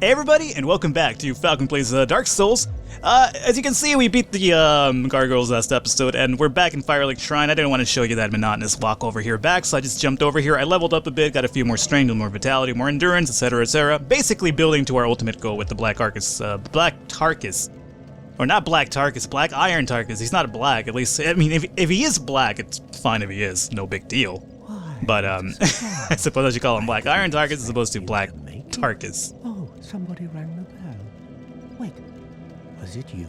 Hey everybody, and welcome back to Falcon Plays Dark Souls. As you can see, we beat the Gargoyles last episode, and we're back in Firelink Shrine. I didn't want to show you that monotonous walk over here back, so I just jumped over here. I leveled up a bit, got a few more strength, more vitality, more endurance, etc., etc. Basically building to our ultimate goal with the Black Tarkus. Or not Black Tarkus, Black Iron Tarkus. He's not black, at least. I mean, if he is black, it's fine if he is, no big deal. But, I suppose I should call him Black Iron Tarkus as opposed to Black Tarkus. Oh, somebody rang the bell. Wait, was it you?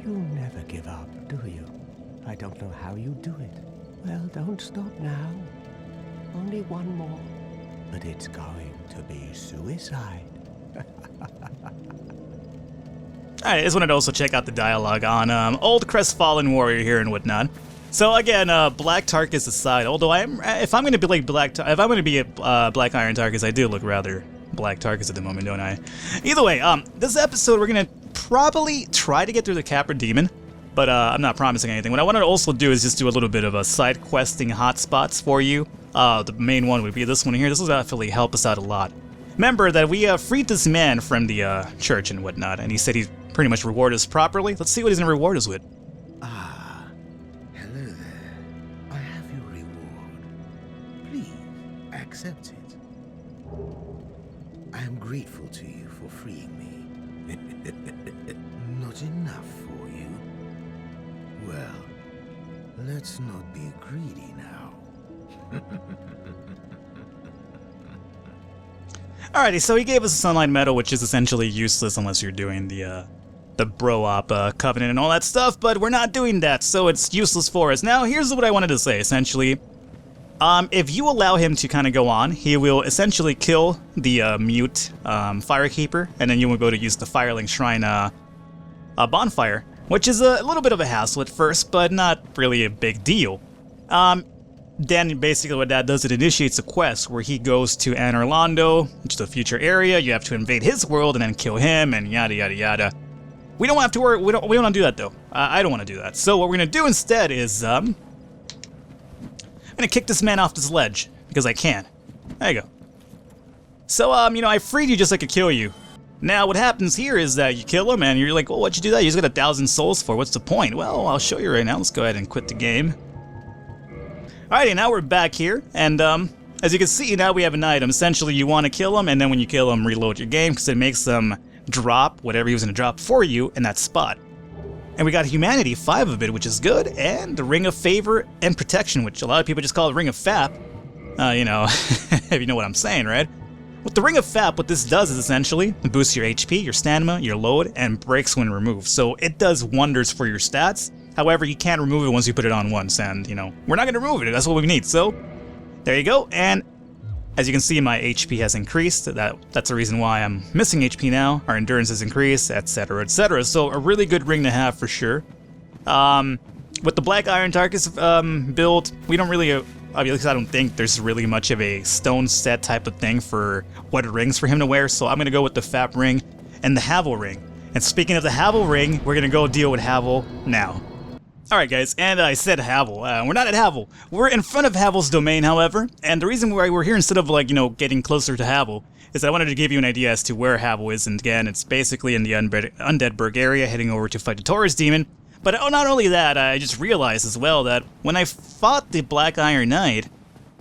You never give up, do you? I don't know how you do it. Well, don't stop now. Only one more. But it's going to be suicide. Alright, I just wanted to also check out the dialogue on old Crestfallen Warrior here and whatnot. So again, Black Tarkus aside, although if I'm going to be like Black Iron Tarkus, I do look rather Black Tarkus at the moment, don't I? Either way, this episode we're going to probably try to get through the Capra Demon, but I'm not promising anything. What I want to also do is just do a little bit of a side questing hotspots for you. The main one would be this one here. This will definitely help us out a lot. Remember that we freed this man from the church and whatnot, and he said he'd pretty much reward us properly. Let's see what he's going to reward us with. Accept it. I am grateful to you for freeing me. Not enough for you? Well, let's not be greedy now. Alrighty, so he gave us a Sunlight Medal, which is essentially useless unless you're doing the Bro-Op Covenant and all that stuff, but we're not doing that, so it's useless for us. Now, here's what I wanted to say, essentially. If you allow him to kind of go on, he will essentially kill the mute Firekeeper, and then you will go to use the Firelink Shrine bonfire, which is a little bit of a hassle at first, but not really a big deal. Then basically what that does, it initiates a quest where he goes to Anorlando, which is a future area. You have to invade his world and then kill him, and yada yada yada. We don't have to worry. We don't want to do that though. I don't want to do that. So what we're gonna do instead is I'm gonna kick this man off this ledge, because I can. There you go. So, I freed you just so I could kill you. Now, what happens here is that you kill him, and you're like, well, what'd you do that? You just got 1,000 souls for. What's the point? Well, I'll show you right now. Let's go ahead and quit the game. Alrighty, now we're back here, and, as you can see, now we have an item. Essentially, you want to kill him, and then when you kill him, reload your game, because it makes them drop whatever he was gonna drop for you in that spot. And we got Humanity, 5 of it, which is good, and the Ring of Favor and Protection, which a lot of people just call it Ring of Fap. If you know what I'm saying, right? With the Ring of Fap, what this does is essentially boosts your HP, your stamina, your load, and breaks when removed. So it does wonders for your stats. However, you can't remove it once you put it on once, and, we're not going to remove it. That's what we need. So, there you go, and as you can see, my HP has increased. That's the reason why I'm missing HP now. Our endurance has increased, etc., etc. So a really good ring to have for sure. With the Black Iron Tarkus build, we don't really, at least I don't think there's really much of a stone set type of thing for what rings for him to wear. So I'm going to go with the Fap ring and the Havel ring. And speaking of the Havel ring, we're going to go deal with Havel now. Alright guys, and I said Havel. We're not at Havel. We're in front of Havel's domain, however, and the reason why we're here instead of, getting closer to Havel is that I wanted to give you an idea as to where Havel is, and again, it's basically in the Undeadburg area, heading over to fight the Taurus Demon. But not only that, I just realized as well that when I fought the Black Iron Knight,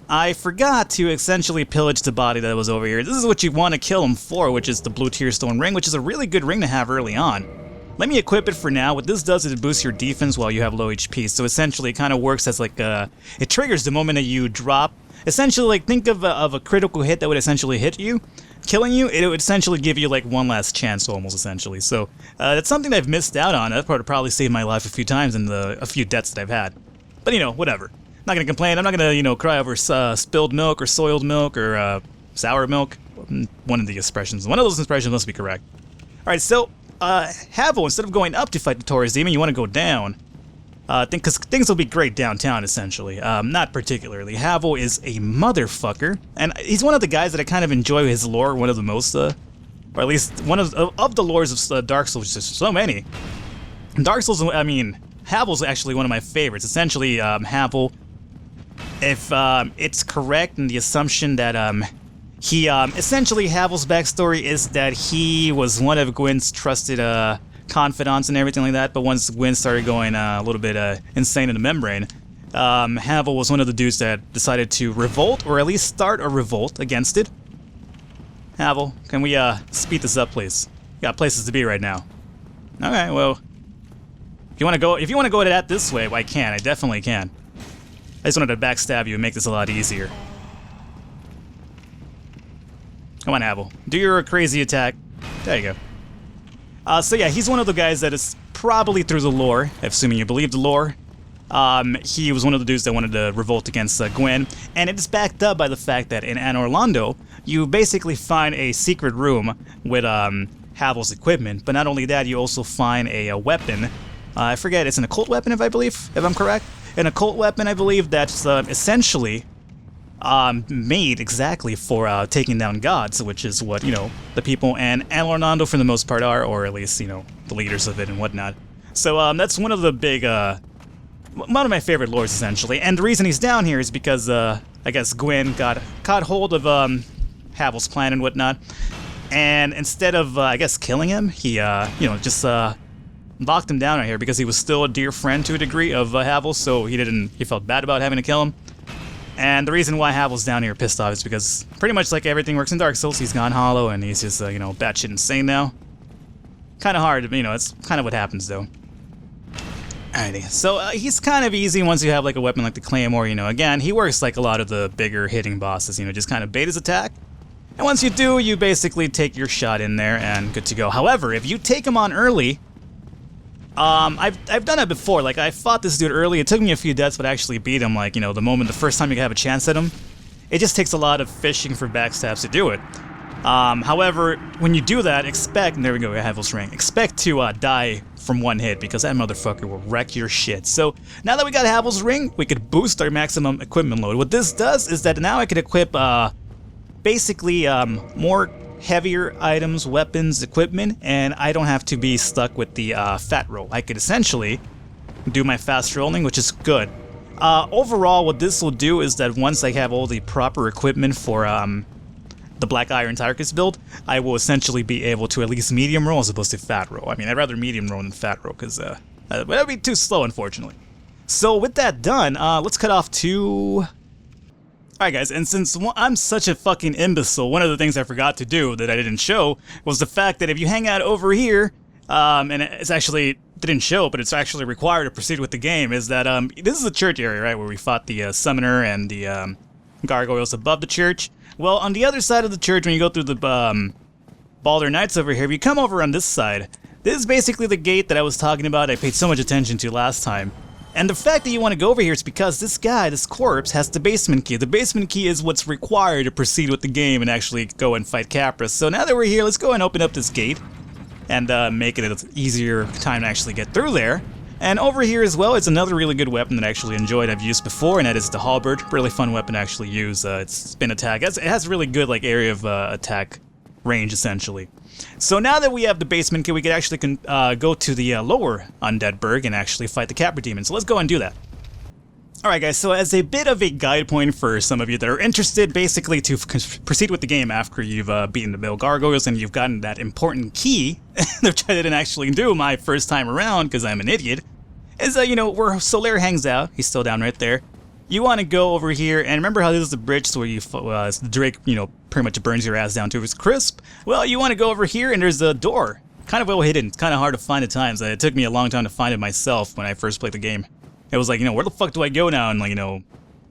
I forgot to essentially pillage the body that was over here. This is what you want to kill him for, which is the Blue Tearstone ring, which is a really good ring to have early on. Let me equip it for now. What this does is it boosts your defense while you have low HP. So essentially it kind of works as it triggers the moment that you drop. Essentially, think of a critical hit that would essentially hit you, killing you. It would essentially give you one last chance almost essentially. So that's something that I've missed out on. That probably saved my life a few times in a few deaths that I've had. But whatever. Not gonna complain. I'm not gonna cry over spilled milk or soiled milk or sour milk. One of the expressions. One of those expressions must be correct. All right, so. Havel, instead of going up to fight the Taurus Demon, you want to go down. Because things will be great downtown, essentially. Not particularly. Havel is a motherfucker, and he's one of the guys that I kind of enjoy his lore, one of the most, or at least one of the lores of Dark Souls, there's so many. Dark Souls, Havel's actually one of my favorites. Essentially, Havel, if it's correct in the assumption that He, essentially, Havel's backstory is that he was one of Gwyn's trusted, confidants and everything like that, but once Gwyn started going a little bit insane in the membrane, Havel was one of the dudes that decided to revolt, or at least start a revolt against it. Havel, can we speed this up, please? Got places to be right now. Okay, well, if you want to go to that this way, well, I can. I definitely can. I just wanted to backstab you and make this a lot easier. Come on, Havel. Do your crazy attack. There you go. So yeah, he's one of the guys that is probably through the lore, assuming you believe the lore. He was one of the dudes that wanted to revolt against Gwyn, and it is backed up by the fact that in Anor Londo, you basically find a secret room with Havel's equipment, but not only that, you also find a weapon. I forget, it's an occult weapon, if I'm correct. An occult weapon, I believe, that's essentially made exactly for taking down gods, which is what, the people in Anor Londo for the most part are, or at least, the leaders of it and whatnot. So that's one of the big, one of my favorite lores, essentially. And the reason he's down here is because, I guess Gwyn caught hold of Havel's plan and whatnot, and instead of, I guess, killing him, he, just locked him down right here because he was still a dear friend to a degree of Havel, so he felt bad about having to kill him. And the reason why Havel's down here pissed off is because pretty much like everything works in Dark Souls, he's gone hollow and he's just, batshit insane now. Kind of hard, it's kind of what happens though. Alrighty, so he's kind of easy once you have like a weapon like the Claymore, again, he works like a lot of the bigger hitting bosses, just kind of bait his attack. And once you do, you basically take your shot in there and good to go. However, if you take him on early, I've done it before, like I fought this dude early, it took me a few deaths but I actually beat him, like, the first time you have a chance at him. It just takes a lot of fishing for backstabs to do it. However, when you do that, expect, and there we go, Havel's ring, expect to die from one hit because that motherfucker will wreck your shit. So now that we got Havel's ring, we could boost our maximum equipment load. What this does is that now I could equip basically more heavier items, weapons, equipment, and I don't have to be stuck with the fat roll. I could essentially do my fast rolling, which is good. Overall, what this will do is that once I have all the proper equipment for the Black Iron Tarkus build, I will essentially be able to at least medium roll as opposed to fat roll. I mean, I'd rather medium roll than fat roll because that would be too slow, unfortunately. So with that done, let's cut off to... Alright guys, and since I'm such a fucking imbecile, one of the things I forgot to do that I didn't show was the fact that if you hang out over here, and it's actually didn't show, but it's actually required to proceed with the game, is that this is the church area, right, where we fought the summoner and the gargoyles above the church. Well, on the other side of the church, when you go through the Baldur Knights over here, if you come over on this side, this is basically the gate that I was talking about, I paid so much attention to last time. And the fact that you want to go over here is because this guy, this corpse, has the basement key. The basement key is what's required to proceed with the game and actually go and fight Capra. So now that we're here, let's go and open up this gate and make it an easier time to actually get through there. And over here as well, it's another really good weapon that I actually enjoyed, I've used before, and that is the halberd. Really fun weapon to actually use. It's spin attack. It has really good like area of attack range, essentially. So now that we have the basement key, we could actually go to the lower Undead Burg and actually fight the Capra Demon. So let's go and do that. Alright guys, so as a bit of a guide point for some of you that are interested basically to proceed with the game after you've beaten the Mill Gargoyles and you've gotten that important key, which I didn't actually do my first time around because I'm an idiot, is where Solaire hangs out. He's still down right there. You want to go over here, and remember how this is the bridge where the Drake, pretty much burns your ass down to its crisp? Well, you want to go over here, and there's a door. Kind of well hidden. It's kind of hard to find at times. It took me a long time to find it myself when I first played the game. It was like, where the fuck do I go now? And like,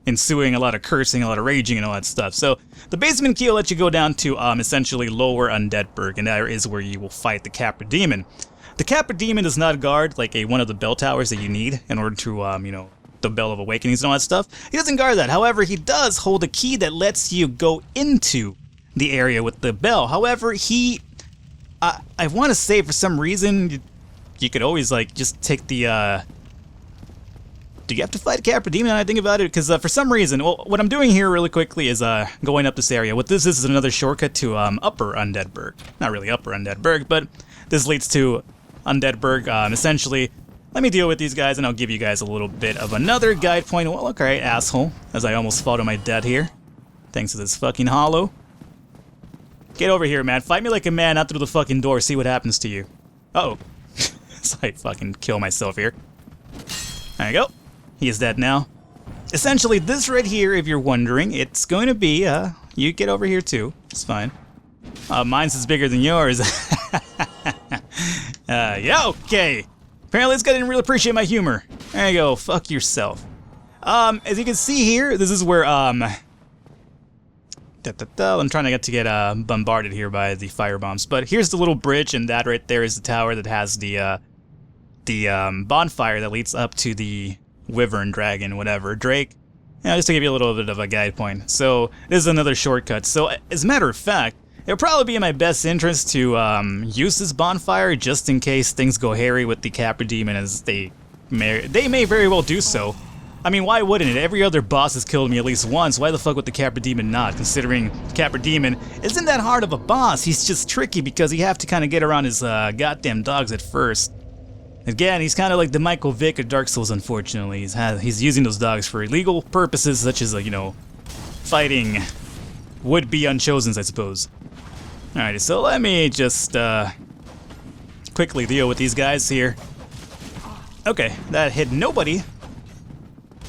ensuing a lot of cursing, a lot of raging, and all that stuff. So the basement key will let you go down to essentially lower Undead Burg, and that is where you will fight the Capra Demon. The Capra Demon does not guard like one of the bell towers that you need in order to the Bell of Awakenings and all that stuff. He doesn't guard that. However, he does hold a key that lets you go into the area with the bell. However, I want to say for some reason you could always like just take the do you have to fight a Capra Demon? I think about it because for some reason, well, what I'm doing here really quickly is going up this area. What this is another shortcut to Upper Undead Burg. Not really Upper Undead Burg, but this leads to Undead Burg. Essentially, let me deal with these guys and I'll give you guys a little bit of another guide point. Well, okay, asshole, as I almost fall to my death here, thanks to this fucking hollow. Get over here, man. Fight me like a man, not through the fucking door. See what happens to you. Uh-oh. So I fucking kill myself here. There you go. He is dead now. Essentially, this right here, if you're wondering, it's going to be, you get over here too. It's fine. Mine's is bigger than yours. Yeah, okay. Apparently this guy didn't really appreciate my humor. There you go, fuck yourself. As you can see here, this is where, I'm trying to get bombarded here by the firebombs. But here's the little bridge, and that right there is the tower that has the bonfire that leads up to the Wyvern Dragon, whatever, Drake. Yeah, just to give you a little bit of a guide point. So, this is another shortcut. So, as a matter of fact, it would probably be in my best interest to use this bonfire just in case things go hairy with the Capra Demon, as they may very well do so. I mean, why wouldn't it? Every other boss has killed me at least once. Why the fuck would the Capra Demon not? Considering Capra Demon isn't that hard of a boss. He's just tricky because you have to kind of get around his goddamn dogs at first. Again, he's kind of like the Michael Vick of Dark Souls, unfortunately. He's using those dogs for illegal purposes, such as, you know, fighting would-be Unchosens, I suppose. Alrighty, so let me just quickly deal with these guys here. Okay, that hit nobody.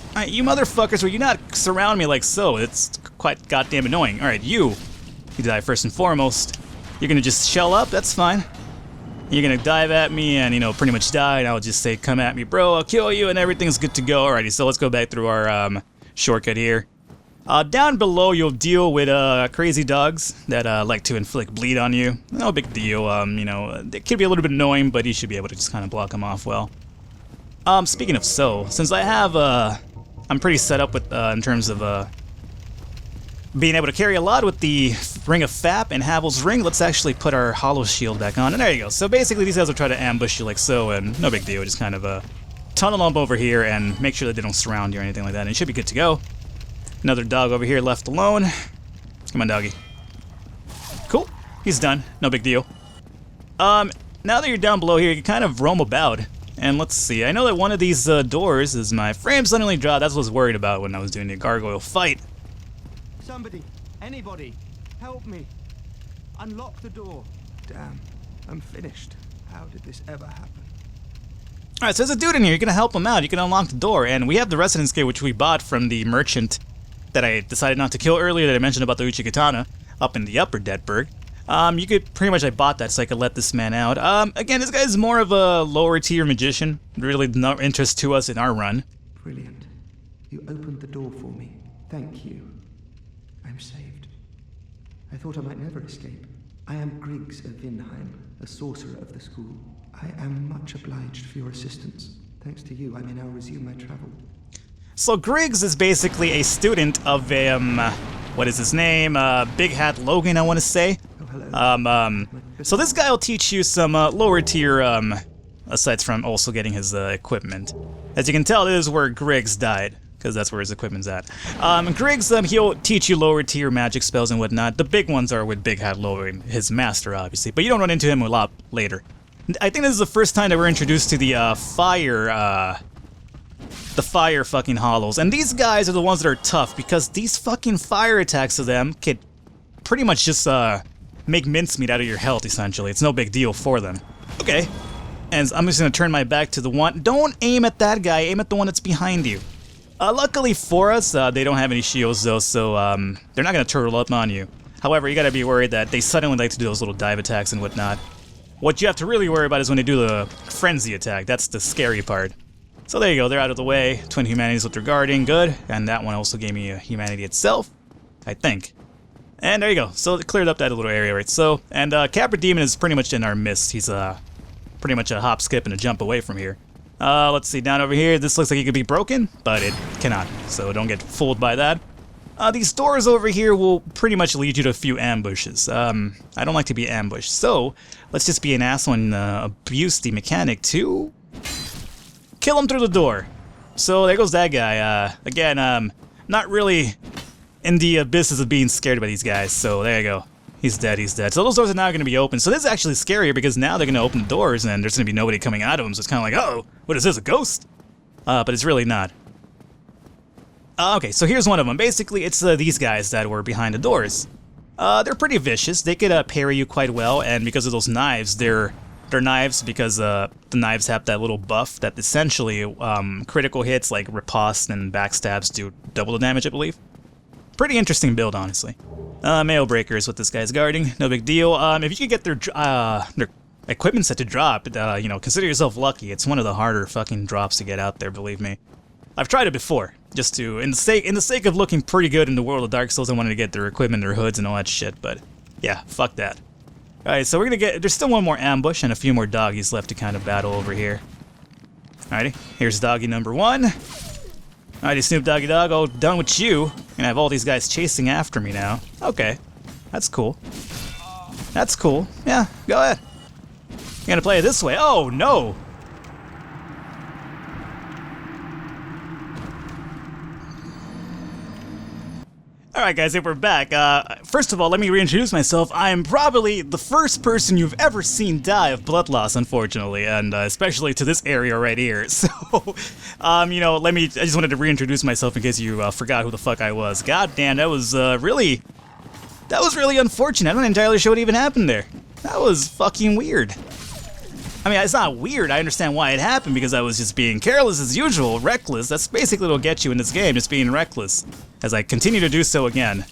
Alright, you motherfuckers, will you not surround me like so? It's quite goddamn annoying. Alright, you die first and foremost. You're gonna just shell up, that's fine. You're gonna dive at me and, you know, pretty much die, and I'll just say, come at me, bro, I'll kill you, and everything's good to go. Alrighty, so let's go back through our shortcut here. Down below, you'll deal with crazy dogs that like to inflict bleed on you. No big deal, you know, it can be a little bit annoying, but you should be able to just kind of block them off well. Speaking of since I have, I'm pretty set up with, in terms of, being able to carry a lot with the Ring of Fap and Havel's Ring, let's actually put our Hollow Shield back on, and there you go. So basically, these guys will try to ambush you like so, and no big deal, just kind of, tunnel up over here and make sure that they don't surround you or anything like that, and it should be good to go. Another dog over here left alone. Come on, doggy. Cool. He's done. No big deal. Now that you're down below here, you can kind of roam about. And let's see. I know that one of these doors is my frame suddenly dropped. That's what I was worried about when I was doing the gargoyle fight. Somebody, anybody, help me. Unlock the door. Damn, I'm finished. How did this ever happen? Alright, so there's a dude in here. You're gonna help him out. You can unlock the door. And we have the Residence Kit, which we bought from the merchant that I decided not to kill earlier, that I mentioned about the Uchigatana up in the Upper Deadburg. You could pretty much, I bought that so I could let this man out. Again, this guy's more of a lower tier magician. Really no interest to us in our run. Brilliant. You opened the door for me. Thank you. I'm saved. I thought I might never escape. I am Griggs of Vinheim, a sorcerer of the school. I am much obliged for your assistance. Thanks to you, I may now resume my travel. So Griggs is basically a student of what is his name? Big Hat Logan, I want to say. Oh, hello. So this guy will teach you some lower tier, aside from also getting his equipment. As you can tell, this is where Griggs died, because that's where his equipment's at. Griggs, he'll teach you lower tier magic spells and whatnot. The big ones are with Big Hat Logan, his master, obviously, but you don't run into him a lot later. I think this is the first time that we're introduced to the fire fucking hollows. And these guys are the ones that are tough, because these fucking fire attacks to them could pretty much just make mincemeat out of your health, essentially. It's no big deal for them. Okay. And I'm just gonna turn my back to the one. Don't aim at that guy, aim at the one that's behind you. Luckily for us, they don't have any shields though, so they're not gonna turtle up on you. However, you gotta be worried that they suddenly like to do those little dive attacks and whatnot. What you have to really worry about is when they do the frenzy attack. That's the scary part. So there you go, they're out of the way. Twin Humanities with their guarding, good. And that one also gave me a Humanity itself, I think. And there you go, so it cleared up that little area, right? So, and Capra Demon is pretty much in our midst. He's pretty much a hop, skip, and a jump away from here. Let's see, down over here, this looks like it could be broken, but it cannot, so don't get fooled by that. These doors over here will pretty much lead you to a few ambushes. I don't like to be ambushed, so let's just be an asshole and abuse the mechanic to kill him through the door. So there goes that guy. Again, not really in the business of being scared by these guys, so there you go. He's dead, he's dead. So those doors are now going to be open. So this is actually scarier because now they're going to open the doors and there's going to be nobody coming out of them. So it's kind of like, oh, what is this, a ghost? But it's really not. Okay, so here's one of them. Basically, it's these guys that were behind the doors. they're pretty vicious. They could parry you quite well, and because of those knives, they're knives because the knives have that little buff that essentially critical hits like riposte and backstabs do double the damage, I believe. Pretty interesting build, honestly. Mail breaker is what this guy's guarding. No big deal. If you could get their equipment set to drop, you know, consider yourself lucky. It's one of the harder fucking drops to get out there, believe me. I've tried it before, just to, in the sake of looking pretty good in the world of Dark Souls, I wanted to get their equipment, their hoods, and all that shit, but yeah, fuck that. Alright, so we're gonna there's still one more ambush and a few more doggies left to kind of battle over here. Alrighty, here's doggy number 1. Alrighty, Snoop Doggy Dogg, all done with you. Gonna have all these guys chasing after me now. Okay, that's cool. That's cool. Yeah, go ahead. You're gonna play it this way. Oh, no! Alright guys, if we're back, first of all, let me reintroduce myself. I am probably the first person you've ever seen die of blood loss, unfortunately, and especially to this area right here. So, you know, I just wanted to reintroduce myself in case you forgot who the fuck I was. God damn, that was really unfortunate. I'm not entirely sure what even happened there. That was fucking weird. I mean, it's not weird. I understand why it happened, because I was just being careless as usual, reckless. That's basically what'll get you in this game, just being reckless. As I continue to do so again.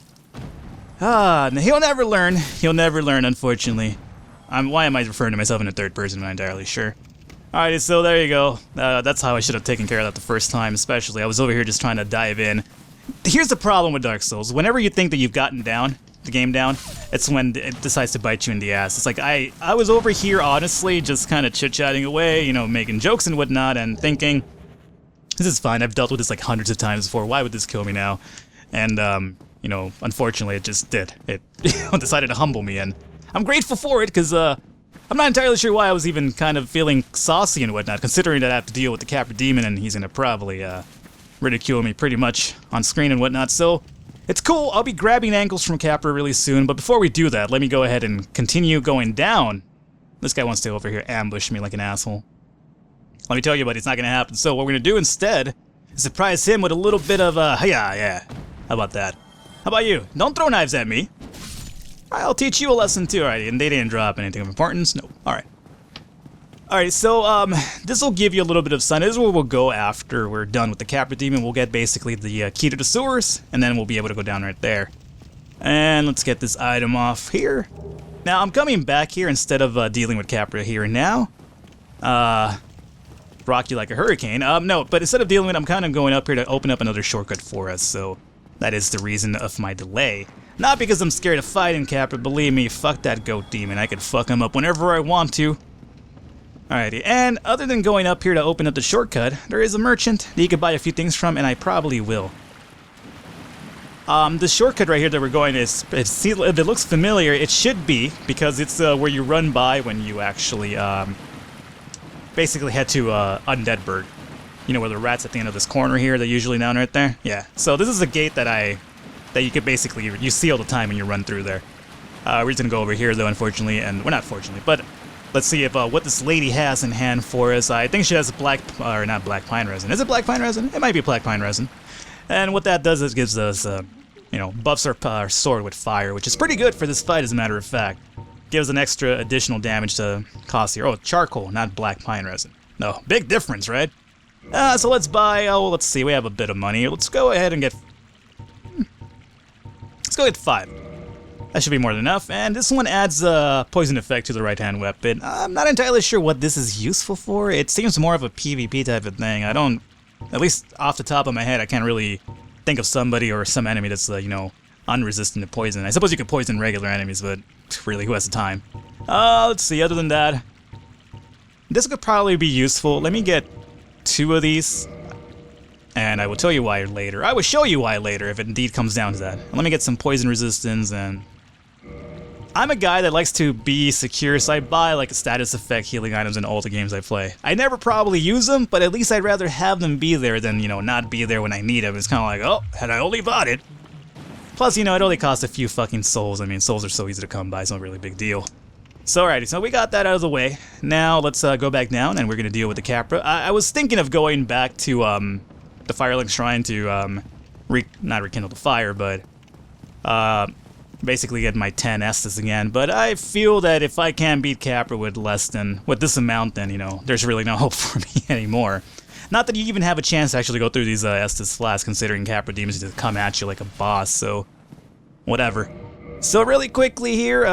He'll never learn. He'll never learn, unfortunately. Why am I referring to myself in the third person? I'm not entirely sure. Alright, so there you go. That's how I should have taken care of that the first time, especially. I was over here just trying to dive in. Here's the problem with Dark Souls. Whenever you think that you've gotten the game down, it's when it decides to bite you in the ass. It's like, I was over here, honestly, just kind of chit-chatting away, you know, making jokes and whatnot, and thinking, this is fine, I've dealt with this like hundreds of times before, why would this kill me now? And, you know, unfortunately it just did. It decided to humble me, and I'm grateful for it, because, I'm not entirely sure why I was even kind of feeling saucy and whatnot, considering that I have to deal with the Capra Demon, and he's gonna probably, ridicule me pretty much on screen and whatnot, so it's cool. I'll be grabbing ankles from Capra really soon, but before we do that, let me go ahead and continue going down. This guy wants to over here ambush me like an asshole. Let me tell you, buddy, it's not gonna happen. So what we're gonna do instead is surprise him with a little bit of yeah. How about that? How about you? Don't throw knives at me. I'll teach you a lesson too, alright? And they didn't drop anything of importance? No. Alright. Alright, so, this will give you a little bit of sun. This is where we'll go after we're done with the Capra Demon. We'll get basically the key to the sewers, and then we'll be able to go down right there. And let's get this item off here. Now, I'm coming back here instead of dealing with Capra here and now. Rock you like a hurricane. No, but instead of dealing with it, I'm kind of going up here to open up another shortcut for us, so that is the reason of my delay. Not because I'm scared of fighting Capra, believe me, fuck that goat demon. I could fuck him up whenever I want to. Alrighty, and other than going up here to open up the shortcut, there is a merchant that you could buy a few things from, and I probably will. The shortcut right here that we're going is, if it looks familiar, it should be, because it's where you run by when you actually, basically head to Undead Burg. You know where the rats at the end of this corner here, they're usually down right there? Yeah, so this is a gate that you could basically, you see all the time when you run through there. We're just gonna go over here though, unfortunately, and, well, not fortunately, but let's see if what this lady has in hand for us. I think she has not black pine resin. Is it black pine resin? It might be black pine resin. And what that does is gives us, you know, buffs our sword with fire, which is pretty good for this fight, as a matter of fact. Gives an extra additional damage to cost here. Oh, charcoal, not black pine resin. No, big difference, right? So let's buy, let's see, we have a bit of money. Let's go ahead and get, let's go get 5. That should be more than enough, and this one adds a poison effect to the right-hand weapon. I'm not entirely sure what this is useful for. It seems more of a PvP type of thing. I don't, at least off the top of my head, I can't really think of somebody or some enemy that's, you know, unresistant to poison. I suppose you could poison regular enemies, but really, who has the time? Let's see, other than that, this could probably be useful. Let me get 2 of these, and I will tell you why later. I will show you why later, if it indeed comes down to that. Let me get some poison resistance, and I'm a guy that likes to be secure, so I buy like status effect healing items in all the games I play. I never probably use them, but at least I'd rather have them be there than, you know, not be there when I need them. It's kind of like, oh, had I only bought it. Plus, you know, it only costs a few fucking souls. I mean, souls are so easy to come by, it's not really a big deal. So, alrighty, so we got that out of the way. Now, let's go back down, and we're gonna deal with the Capra. I was thinking of going back to, the Firelink Shrine to, not rekindle the fire, but, basically get my 10 Estes again, but I feel that if I can't beat Capra with this amount, then, you know, there's really no hope for me anymore. Not that you even have a chance to actually go through these Estes flasks, considering Capra demons just come at you like a boss, so whatever. So really quickly here,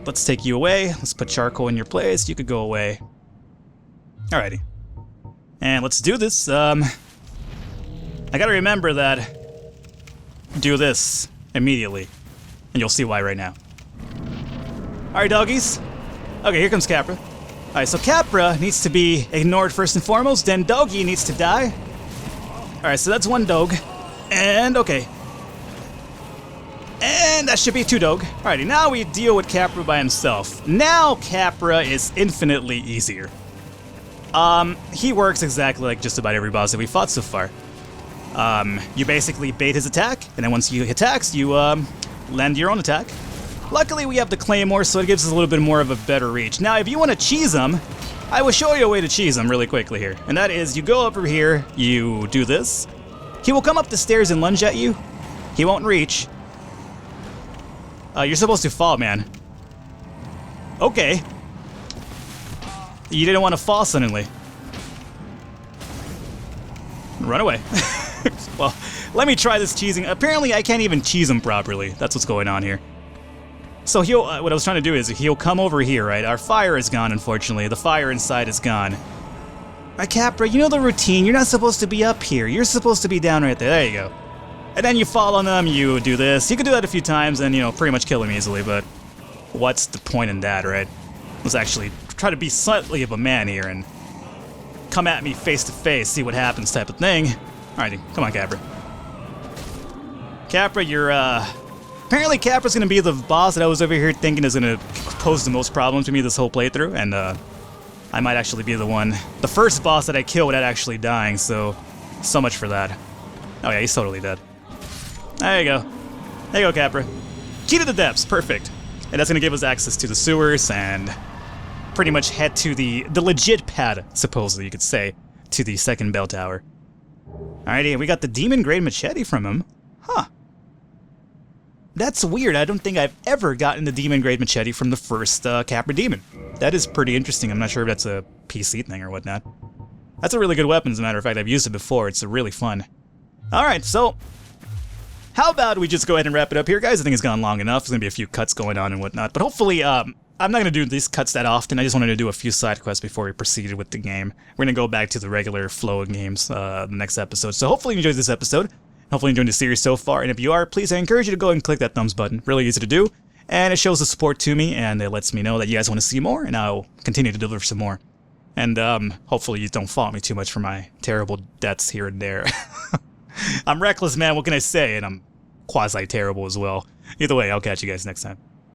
let's take you away. Let's put charcoal in your place. You could go away. Alrighty. And let's do this. I gotta remember that. Do this immediately. And you'll see why right now. Alright, doggies. Okay, here comes Capra. Alright, so Capra needs to be ignored first and foremost, then Doggy needs to die. Alright, so that's one dog. And, okay. And that should be 2 dog. Alrighty, now we deal with Capra by himself. Now Capra is infinitely easier. He works exactly like just about every boss that we fought so far. You basically bait his attack, and then once he attacks, you, land your own attack. Luckily, we have the Claymore, so it gives us a little bit more of a better reach. Now, if you want to cheese him, I will show you a way to cheese him really quickly here. And that is, you go over here, you do this. He will come up the stairs and lunge at you. He won't reach. You're supposed to fall, man. Okay. You didn't want to fall suddenly. Run away. Well, let me try this cheesing. Apparently, I can't even cheese him properly. That's what's going on here. So he'll, what I was trying to do is he'll come over here, right? Our fire is gone, unfortunately. The fire inside is gone. Alright, Capra, you know the routine. You're not supposed to be up here. You're supposed to be down right there. There you go. And then you fall on them, you do this. You can do that a few times and, you know, pretty much kill him easily, but what's the point in that, right? Let's actually try to be slightly of a man here and come at me face to face, see what happens type of thing. Alrighty, come on, Capra. Capra, you're, apparently Capra's gonna be the boss that I was over here thinking is gonna pose the most problem to me this whole playthrough, and, I might actually be the first boss that I kill without actually dying, so much for that. Oh yeah, he's totally dead. There you go. There you go, Capra. Key to the depths, perfect. And that's gonna give us access to the sewers and pretty much head to the legit pad, supposedly you could say, to the second bell tower. Alrighty, we got the demon grade machete from him. Huh. That's weird. I don't think I've ever gotten the demon grade machete from the first Capra demon. That is pretty interesting. I'm not sure if that's a PC thing or whatnot. That's a really good weapon, as a matter of fact. I've used it before. It's really fun. Alright, so how about we just go ahead and wrap it up here, guys? I think it's gone long enough. There's going to be a few cuts going on and whatnot. But hopefully, I'm not going to do these cuts that often. I just wanted to do a few side quests before we proceeded with the game. We're going to go back to the regular flow of games the next episode. So hopefully you enjoyed this episode. Hopefully you enjoyed the series so far. And if you are, please, I encourage you to go and click that thumbs button. Really easy to do. And it shows the support to me, and it lets me know that you guys want to see more, and I'll continue to deliver some more. And hopefully you don't fault me too much for my terrible deaths here and there. I'm reckless, man. What can I say? And I'm quasi-terrible as well. Either way, I'll catch you guys next time.